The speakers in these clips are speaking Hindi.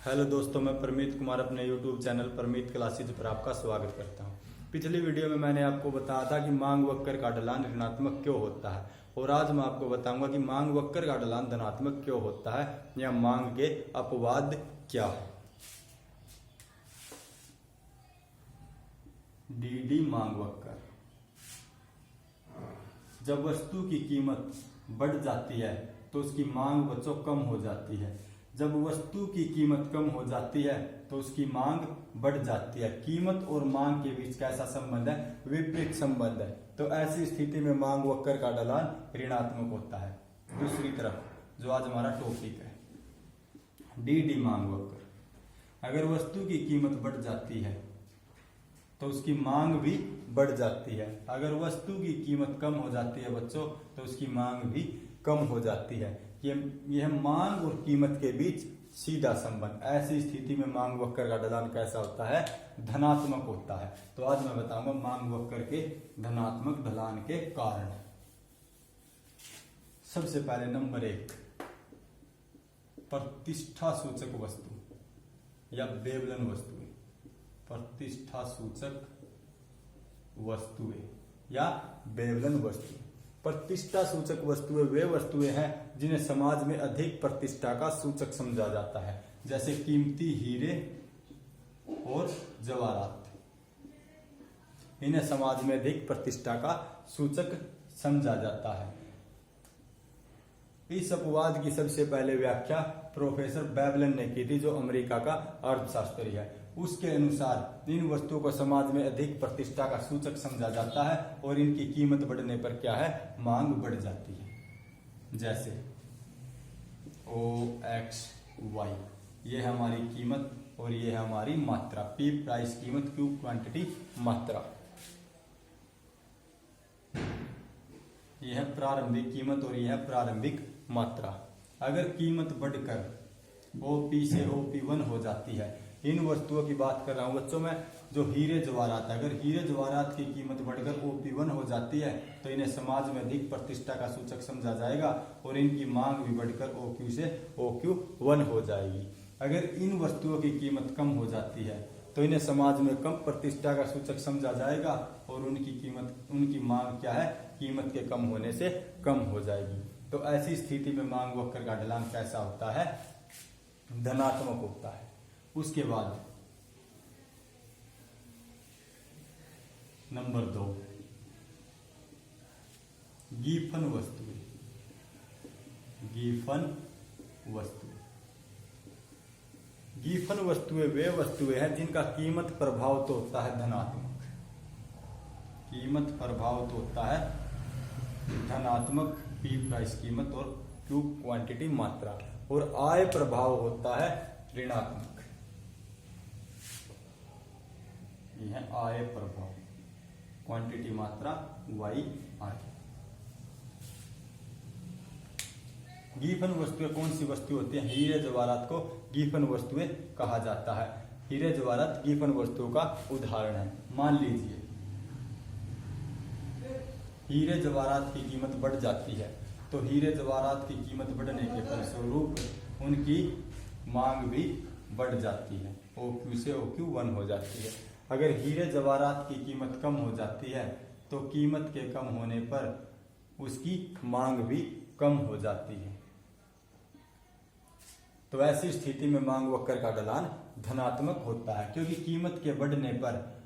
हेलो दोस्तों, मैं परमीत कुमार अपने YouTube चैनल परमीत क्लासेज पर आपका स्वागत करता हूं। पिछली वीडियो में मैंने आपको बताया था कि मांग वक्र का ढलान ऋणात्मक क्यों होता है, और आज मैं आपको बताऊंगा कि मांग वक्र का ढलान धनात्मक क्यों होता है या मांग के अपवाद क्या है। डी मांग वक्र। जब वस्तु की कीमत बढ़ जाती है तो उसकी मांग बच्चों कम हो जाती है। जब वस्तु की कीमत कम हो जाती है तो उसकी मांग बढ़ जाती है। कीमत और मांग के बीच कैसा संबंध है? विपरीत संबंध है। तो ऐसी स्थिति में मांग वक्र का ढलान ऋणात्मक होता है। दूसरी तरफ जो आज हमारा टॉपिक है, डी मांग वक्र। अगर वस्तु की कीमत बढ़ जाती है तो उसकी मांग भी बढ़ जाती है। अगर वस्तु की कीमत कम हो जाती है बच्चों तो उसकी मांग भी कम हो जाती है। यह मांग और कीमत के बीच सीधा संबंध। ऐसी स्थिति में मांग वक्र का ढलान कैसा होता है? धनात्मक होता है। तो आज मैं बताऊंगा मांग वक्र के धनात्मक ढलान के कारण। सबसे पहले नंबर 1, प्रतिष्ठा सूचक वस्तु या बेवलन वस्तुएं। प्रतिष्ठा सूचक वस्तुएं या बेवलन वस्तुएं। प्रतिष्ठा सूचक वस्तुएं वे वस्तुएं हैं जिन्हें समाज में अधिक प्रतिष्ठा का सूचक समझा जाता है, जैसे कीमती हीरे और जवाहरात। इन्हें समाज में अधिक प्रतिष्ठा का सूचक समझा जाता है। इस अपवाद की सबसे पहले व्याख्या प्रोफेसर बेवलन ने की थी, जो अमेरिका का अर्थशास्त्री है। उसके अनुसार इन वस्तुओं को समाज में अधिक प्रतिष्ठा का सूचक समझा जाता है और इनकी कीमत बढ़ने पर क्या है? मांग बढ़ जाती है। जैसे OXY, ये है हमारी कीमत और ये है हमारी मात्रा। P प्राइस कीमत, Q क्वांटिटी मात्रा। यह है प्रारंभिक कीमत और यह है प्रारंभिक मात्रा। अगर कीमत बढ़कर OP से OP1 हो जाती है, इन वस्तुओं की बात कर रहा हूं बच्चों मैं, जो हीरे जवाहरात। अगर हीरे जवाहरात की कीमत बढ़कर OP1 हो जाती है तो इन्हें समाज में अधिक प्रतिष्ठा का सूचक समझा जाएगा और इनकी मांग भी बढ़कर OQ से OQ1 हो जाएगी। अगर इन वस्तुओं की कीमत कम हो जाती है तो इन्हें समाज में कम प्रतिष्ठा का सूचक समझा जाएगा और उनकी मांग क्या है? कीमत के कम होने से कम हो जाएगी। तो ऐसी स्थिति में मांग वक्र का ढलान कैसा होता है? धनात्मक होता है। उसके बाद नंबर 2, गीफन वस्तुएं। गीफन वस्तुएं। गीफन वस्तुएं वे वस्तुएं हैं जिनका कीमत प्रभाव तो होता है धनात्मक। कीमत प्रभाव तो होता है धनात्मक, P प्राइस कीमत और Q क्वांटिटी मात्रा, और आय प्रभाव होता है ऋणात्मक। यह है आय प्रभाव, क्वांटिटी मात्रा Y आय। गीफन वस्तुएं कौन सी वस्तु होती है? हीरे जवाहरात को गीफन वस्तुएं कहा जाता है। हीरे जवाहरात गीफन वस्तुओं का उदाहरण है। मान लीजिए हीरे जवाहरात की कीमत बढ़ जाती है तो हीरे जवाहरात की कीमत बढ़ने के फलस्वरूप उनकी मांग भी बढ़ जाती है, OQ से OQ1 हो जाती है। अगर हीरे जवाहरात की कीमत कम हो जाती है तो कीमत के कम होने पर उसकी मांग भी कम हो जाती है। तो ऐसी स्थिति में मांग वक्र का ढलान धनात्मक होता है, क्योंकि कीमत के बढ़ने पर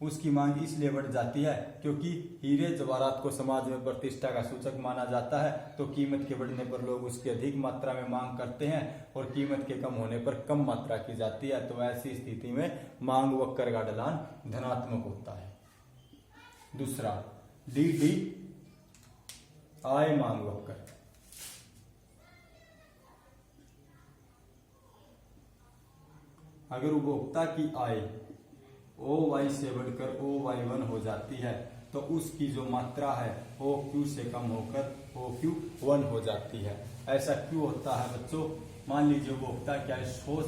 उसकी मांग इसलिए बढ़ जाती है क्योंकि हीरे जवाहरात को समाज में प्रतिष्ठा का सूचक माना जाता है। तो कीमत के बढ़ने पर लोग उसकी अधिक मात्रा में मांग करते हैं और कीमत के कम होने पर कम मात्रा की जाती है। तो ऐसी स्थिति में मांग वक्र का ढलान धनात्मक होता है। दूसरा, डी आय मांग वक्र। अगर उपभोक्ता की आय OY से बढ़कर OY1 हो जाती है तो उसकी जो मात्रा है OQ से कम होकर OQ1 हो जाती है। ऐसा क्यों होता है बच्चों? मान लीजिए उपभोक्ता क्या 100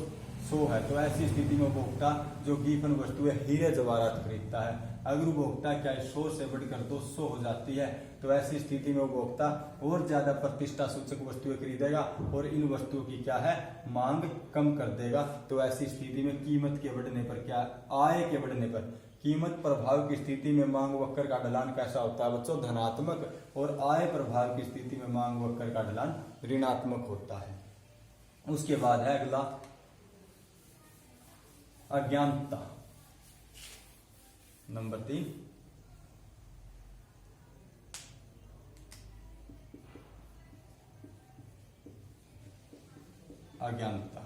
100 है, तो ऐसी स्थिति में उपभोक्ता जो गिवन वस्तु है हीरे जवाहरात खरीदता है। अगर उपभोक्ता क्या 100 से बढ़कर 200 हो जाती है, तो ऐसी स्थिति में उपभोक्ता और ज्यादा प्रतिष्ठा सूचक वस्तुएं खरीदेगा और इन वस्तुओं की क्या है मांग कम कर देगा। तो ऐसी स्थिति में कीमत के बढ़ने पर क्या, आय के बढ़ने पर कीमत प्रभाव की स्थिति में मांग वक्र का ढलान कैसा होता है बच्चों, धनात्मक, और आय प्रभाव की स्थिति में मांग वक्र का ढलान ऋणात्मक होता है। उसके बाद है अगला अज्ञानता, नंबर 3। अज्ञानता।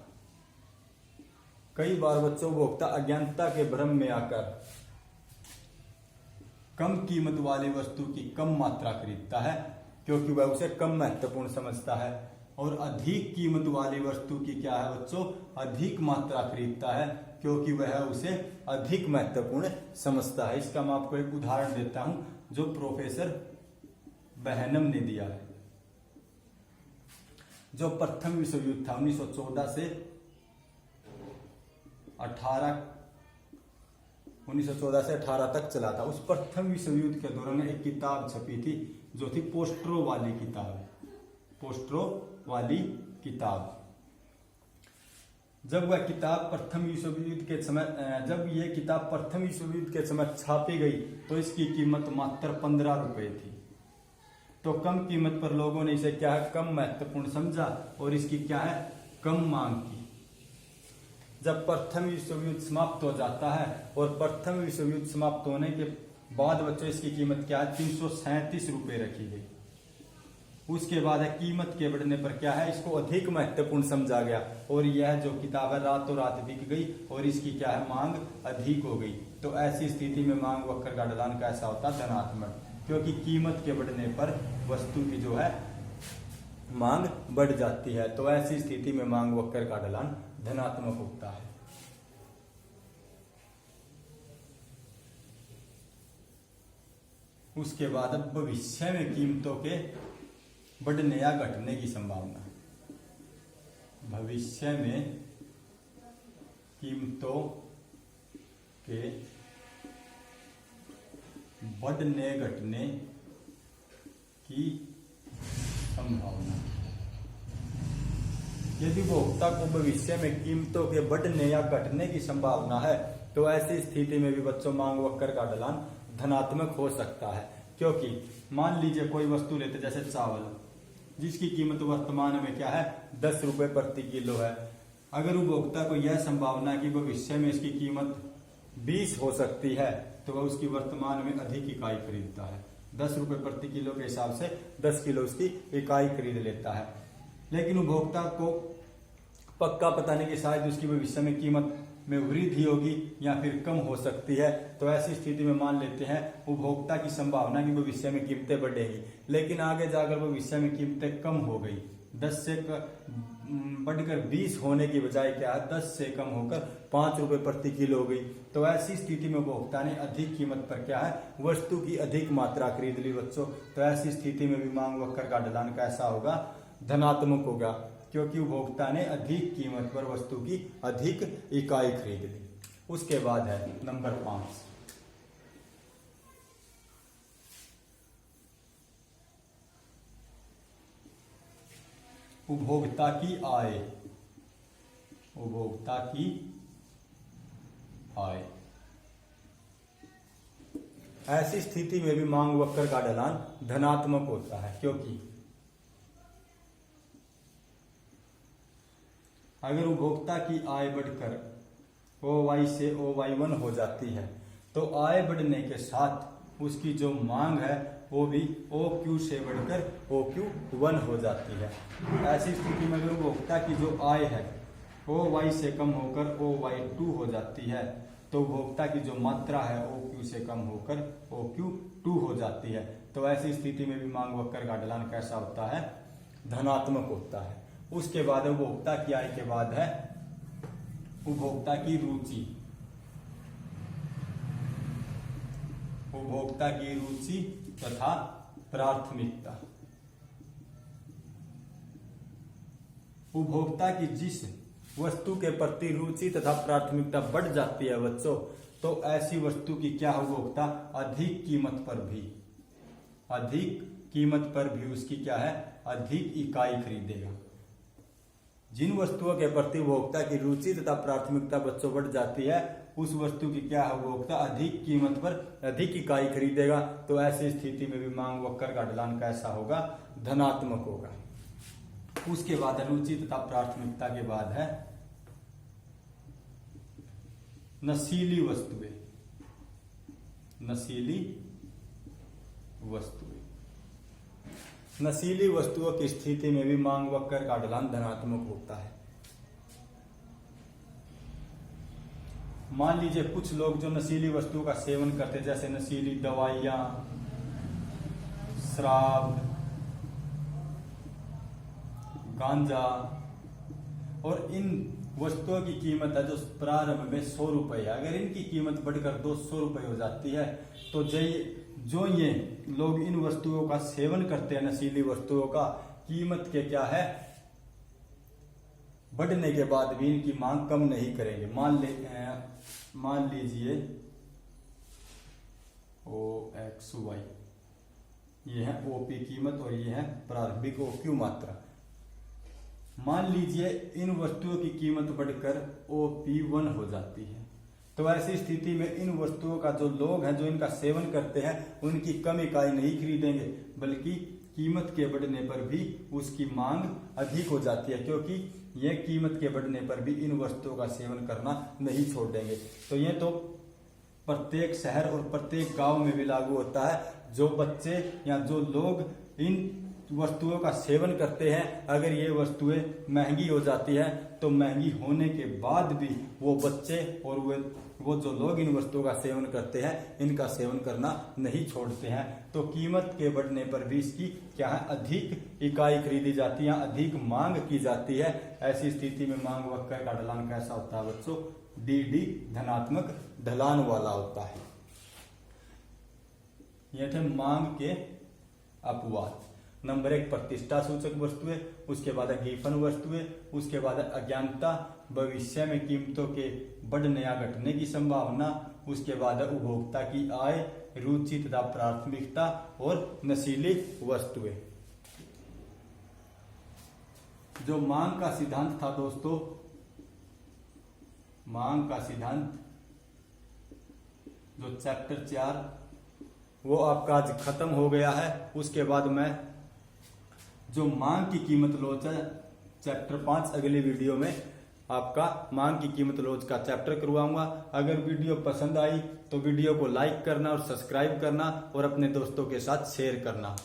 कई बार बच्चों उपभोक्ता अज्ञानता के भ्रम में आकर कम कीमत वाली वस्तु की कम मात्रा खरीदता है क्योंकि वह उसे कम महत्वपूर्ण समझता है, और अधिक कीमत वाली वस्तु की क्या है बच्चों, अधिक मात्रा खरीदता है क्योंकि वह उसे अधिक महत्वपूर्ण समझता है। इसका मैं आपको एक उदाहरण देता हूं जो प्रोफेसर बहनम ने दिया है। जो प्रथम विश्व युद्ध था 1914 से 18 तक चला था, उस प्रथम विश्व युद्ध के दौरान एक किताब छपी थी जो थी पोस्टरों वाली किताब, पोस्टरों वाली किताब। जब वह किताब प्रथम विश्व युद्ध के समय, जब यह किताब प्रथम विश्व युद्ध के समय छापी गई तो इसकी कीमत मात्र 15 रुपए थी। तो कम कीमत पर लोगों ने इसे क्या है कम महत्वपूर्ण समझा और इसकी क्या है कम मांग की। जब प्रथम विश्व युद्ध समाप्त हो जाता है और प्रथम विश्व युद्ध समाप्त होने के बाद बच्चों इसकी कीमत क्या है 337 रुपए रखी गई। उसके बाद है कीमत के बढ़ने पर क्या है इसको अधिक महत्वपूर्ण समझा गया और यह जो किताब है रातों रात बिक गई और इसकी क्या है मांग अधिक हो गई। तो ऐसी स्थिति में मांग वक्र का ढलान कैसा होता है धनात्मक, क्योंकि कीमत के बढ़ने पर वस्तु की जो है मांग बढ़ जाती है। तो ऐसी स्थिति में मांग वक्र का ढलान धनात्मक होता है। उसके बाद अब भविष्य में कीमतों के बढ़ने या घटने की संभावना, भविष्य में कीमतों के बढ़ने घटने की संभावना। यदि उपभोक्ता को भविष्य में कीमतों के बढ़ने या घटने की संभावना है तो ऐसी स्थिति में भी बच्चों मांग वक्र का ढलान धनात्मक हो सकता है। क्योंकि मान लीजिए कोई वस्तु लेते जैसे चावल, जिसकी कीमत वर्तमान में क्या है 10 रुपए प्रति किलो है। अगर उपभोक्ता को यह संभावना है कि भविष्य में इसकी कीमत 20 हो सकती है तो वह उसकी वर्तमान में अधिक इकाई खरीदता है। 10 रुपए प्रति किलो के हिसाब से 10 किलो उसकी इकाई खरीद लेता है। लेकिन उपभोक्ता को पक्का पता नहीं कि शायद उसकी भविष्य में कीमत में वृद्धि होगी या फिर कम हो सकती है। तो ऐसी स्थिति में मान लेते हैं उपभोक्ता की संभावना कि भविष्य में कीमतें बढ़ेगी, लेकिन आगे जाकर भविष्य में कीमतें कम हो गई, 10 से बढ़कर 20 होने की बजाय क्या है 10 से कम होकर 5 रुपए प्रति किलो हो गई। तो ऐसी स्थिति में उपभोक्ता ने अधिक कीमत पर क्या है वस्तु की अधिक मात्रा खरीद ली बच्चों। तो ऐसी स्थिति में भी मांग वक्र का ढलान कैसा होगा धनात्मक होगा, क्योंकि उपभोक्ता ने अधिक कीमत पर वस्तु की अधिक इकाई खरीद ली। उसके बाद है नंबर 5, उपभोक्ता की आय, उपभोक्ता की आय। ऐसी स्थिति में भी मांग वक्र का ढलान धनात्मक होता है, क्योंकि अगर उपभोक्ता की आय बढ़कर OY से OY1 हो जाती है तो आय बढ़ने के साथ उसकी जो मांग है वो भी OQ से बढ़कर OQ1 हो जाती है। ऐसी स्थिति में अगर उपभोक्ता की जो आय है OY से कम होकर OY2 हो जाती है तो उपभोक्ता की जो मात्रा है OQ से कम होकर OQ2 हो जाती है। तो ऐसी स्थिति में भी मांग वक्र का ढलान कैसा होता है धनात्मक होता है। उसके बाद उपभोक्ता की आय के बाद है उपभोक्ता की रुचि, उपभोक्ता की रुचि तथा प्राथमिकता। उपभोक्ता की जिस वस्तु के प्रति रुचि तथा प्राथमिकता बढ़ जाती है बच्चों, तो ऐसी वस्तु की क्या होगा उपभोक्ता अधिक कीमत पर भी उसकी क्या है अधिक इकाई खरीदेगा। जिन वस्तुओं के प्रति उपभोक्ता की रुचि तथा प्राथमिकता बच्चों बढ़ जाती है, उस वस्तु की क्या है उपभोक्ता अधिक कीमत पर अधिक इकाई खरीदेगा। तो ऐसी स्थिति में भी मांग वक्र का ढलान कैसा होगा धनात्मक होगा। उसके बाद रुचि तथा प्राथमिकता के बाद है नशीली वस्तुएं। नशीली वस्तुओं की स्थिति में भी मांग वक्र का ढलान धनात्मक होता है। मान लीजिए कुछ लोग जो नशीली वस्तुओं का सेवन करते, जैसे नशीली दवाइयां, शराब, गांजा, और इन वस्तुओं की कीमत है जो प्रारंभ में 100 रुपए है, अगर इनकी कीमत बढ़कर 200 रुपए हो जाती है, तो जो ये लोग इन वस्तुओं का सेवन करते हैं, नशीली वस्तुओं का, कीमत के क्या है बढ़ने के बाद भी इनकी मांग कम नहीं करेंगे। मान लीजिए OXY, ये है OP कीमत और ये है प्रारंभिक OQ मात्रा। मान लीजिए इन वस्तुओं की कीमत बढ़कर OP1 हो जाती है, तो ऐसी स्थिति में इन वस्तुओं का जो लोग हैं जो इनका सेवन करते हैं उनकी कम इकाई नहीं खरीदेंगे, बल्कि कीमत के बढ़ने पर भी उसकी मांग अधिक हो जाती है, क्योंकि यह कीमत के बढ़ने पर भी इन वस्तुओं का सेवन करना नहीं छोड़ देंगे। तो ये तो प्रत्येक शहर और प्रत्येक गांव में भी लागू होता है। जो बच्चे या जो लोग इन वस्तुओं का सेवन करते हैं, अगर ये वस्तुएं महंगी हो जाती है तो महंगी होने के बाद भी वो बच्चे और वो जो लोग इन वस्तुओं का सेवन करते हैं इनका सेवन करना नहीं छोड़ते हैं। तो कीमत के बढ़ने पर भी इसकी क्या है अधिक इकाई खरीदी जाती है, अधिक मांग की जाती है। ऐसी स्थिति में मांग वक्र का ढलान कैसा होता है बच्चों DD धनात्मक ढलान वाला होता है। यह थे मांग के अपवाद। नंबर 1 प्रतिष्ठा सूचक वस्तुएं, उसके बाद गिफन वस्तुएं, उसके बाद अज्ञानता, भविष्य में कीमतों के बढ़ने या घटने की संभावना, उसके बाद उपभोक्ता की आय, रुचि तथा प्राथमिकता और नशीली वस्तुएं। जो मांग का सिद्धांत था दोस्तों, मांग का सिद्धांत जो चैप्टर 4 वो आपका आज खत्म हो गया है। उसके बाद मैं जो मांग की कीमत लोच है चैप्टर 5 अगली वीडियो में आपका मांग की कीमत लोच का चैप्टर करवाऊंगा। अगर वीडियो पसंद आई तो वीडियो को लाइक करना और सब्सक्राइब करना और अपने दोस्तों के साथ शेयर करना।